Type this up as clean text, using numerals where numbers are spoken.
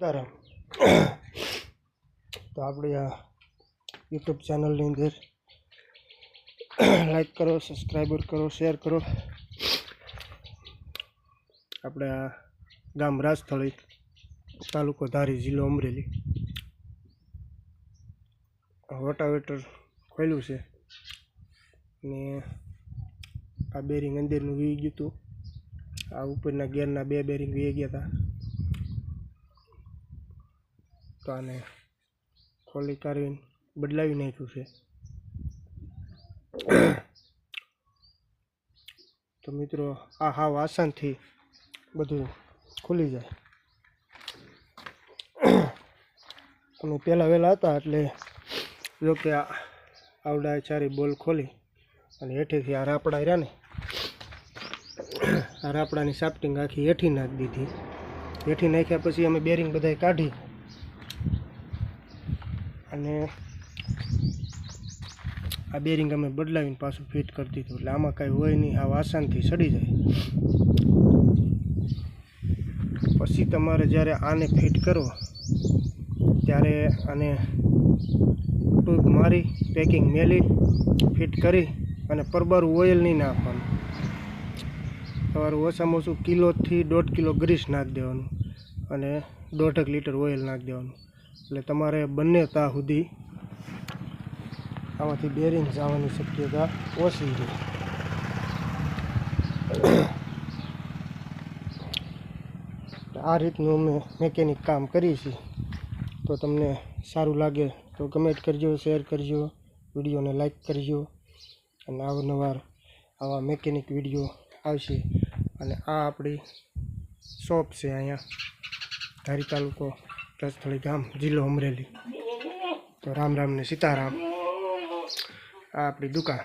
તારા તો આપણી આ યુટ્યુબ ચેનલની અંદર લાઈક કરો, સબસ્ક્રાઈબર કરો, શેર કરો. આપણે આ ગામ રાજસ્થળી, તાલુકો ધારી, જિલ્લો અમરેલી. રોટાવેટર ખોલ્યું છે ને આ બેરિંગ અંદરનું વી ગયું હતું. આ ઉપરના ગેરના 2 બેરિંગ વી ગયા હતા. તો આને ખોલી કાઢીને બદલાવી નાખ્યું છે. તો મિત્રો, આ હાવ આસાનથી બધું ખુલી જાય. અમે પહેલાં વહેલા હતા એટલે જો કે આવડા 4 બોલ ખોલી અને હેઠેથી આ રાપડા રહ્યા ને, આ રાપડાની સાપટિંગ આખી હેઠી નાખી દીધી. હેઠી નાખ્યા પછી અમે બેરિંગ બધાય કાઢી અને આ બેરિંગ અમે બદલાવીને પાછું ફિટ કરી દીધું. એટલે આમાં કાંઈ હોય નહીં, આ આસાનથી સડી જાય. પછી તમારે જ્યારે આને ફિટ કરો ત્યારે આને ટ્યુબ મારી પેકિંગ મેલી ફિટ કરી અને પરબારું ઓઇલ નહીં નાખવાનું. તમારું ઓછામાં ઓછું કિલોથી 1.5 કિલો ગ્રીસ નાખી દેવાનું અને 1.5 લીટર ઓઇલ નાખી દેવાનું. એટલે તમારે બંને તા સુધી આમાંથી બેરિંગ જવાની શક્યતા ઓછી છે. આ રીતનું અમે મેકેનિક કામ કરીએ છીએ. તો તમને સારું લાગે તો કમેન્ટ કરજો, શેર કરજો, વિડીયોને લાઈક કરજો. અને અવારનવાર આવા મેકેનિક વિડીયો આવશે. અને આ આપણી શોપ છે અહીંયા ધારી, તાલુકો રાજસ્થળી, ગામ જિલ્લો અમરેલી. તો રામ રામ ને સીતારામ. આ આપણી દુકાન.